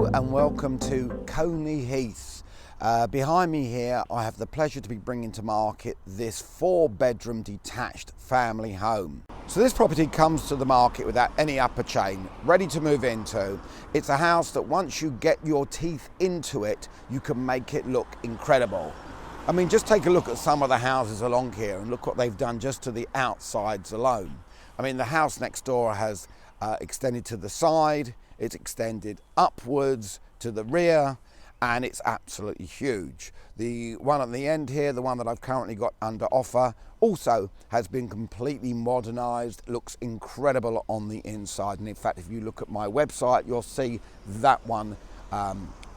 Hello and welcome to Colney Heath. Behind me here I have the pleasure to be bringing to market this 4-bedroom detached family home. So this property comes to the market without any upper chain, ready to move into. It's a house that once you get your teeth into it, you can make it look incredible. I mean, just take a look at some of the houses along here and look what they've done just to the outsides alone. I mean, the house next door has extended to the side, it's extended upwards to the rear, and it's absolutely huge. The one at the end here, the one that I've currently got under offer, also has been completely modernised, looks incredible on the inside, and in fact if you look at my website you'll see that one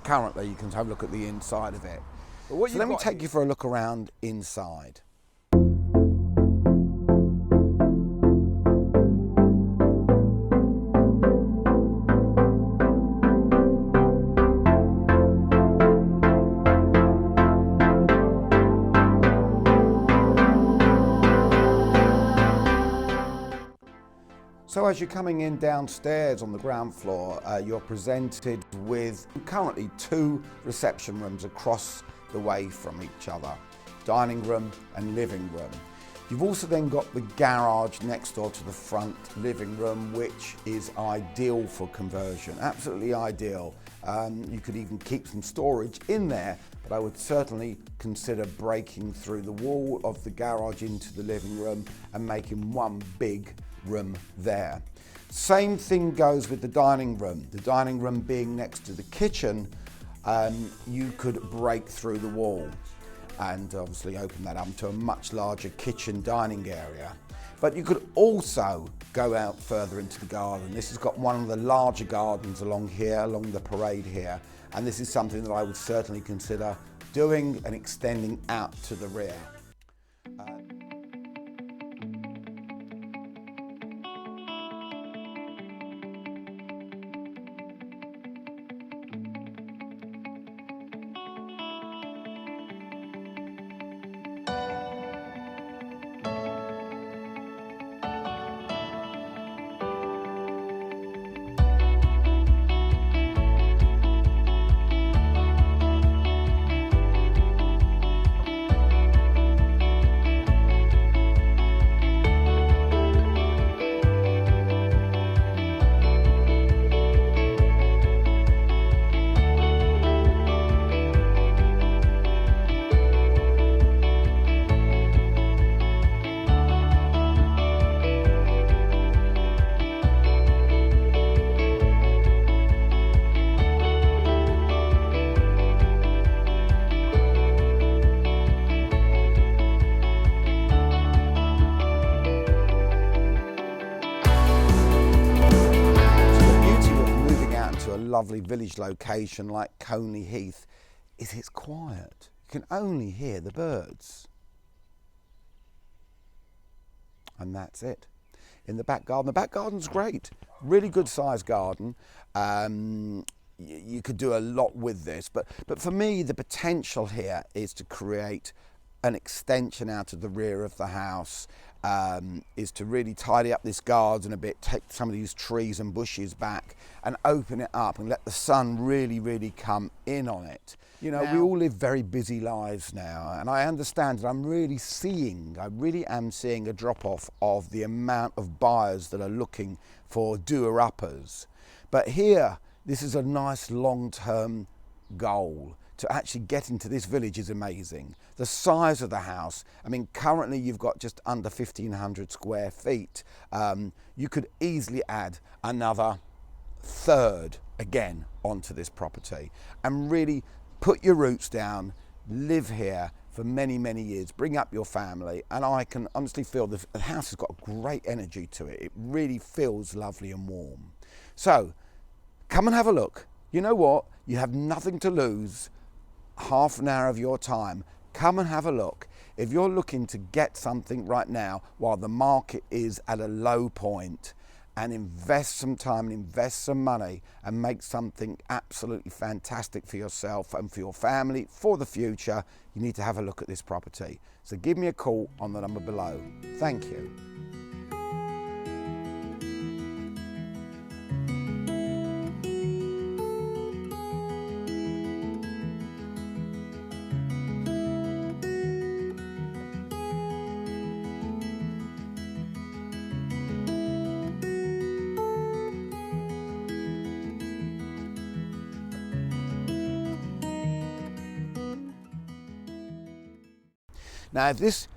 currently. You can have a look at the inside of it. So let me take you for a look around inside. So as you're coming in downstairs on the ground floor, you're presented with currently 2 reception rooms across the way from each other, dining room and living room. You've also then got the garage next door to the front living room, which is ideal for conversion, absolutely ideal. You could even keep some storage in there, but I would certainly consider breaking through the wall of the garage into the living room and making one big room there. Same thing goes with the dining room. The dining room being next to the kitchen, you could break through the wall and obviously open that up to a much larger kitchen dining area. But you could also go out further into the garden. This has got one of the larger gardens along here, along the parade here, and this is something that I would certainly consider doing and extending out to the rear. Lovely village location like Colney Heath is it's quiet. You can only hear the birds. And that's it. In the back garden's great. Really good sized garden. You could do a lot with this, but for me the potential here is to create an extension out of the rear of the house, is to really tidy up this garden a bit, take some of these trees and bushes back and open it up and let the sun really come in on it. You know, we all live very busy lives now, and I understand that I really am seeing a drop-off of the amount of buyers that are looking for doer-uppers. But here, this is a nice long-term goal. To actually get into this village is amazing. The size of the house, I mean, currently you've got just under 1,500 square feet. You could easily add another third again onto this property and really put your roots down, live here for many years, bring up your family, and I can honestly feel the house has got a great energy to it. It really feels lovely and warm. So come and have a look. You know what? You have nothing to lose. Half an hour of your time, come and have a look. If you're looking to get something right now while the market is at a low point, and invest some time and invest some money and make something absolutely fantastic for yourself and for your family for the future, you need to have a look at this property. So give me a call on the number below. Thank you. Now, if this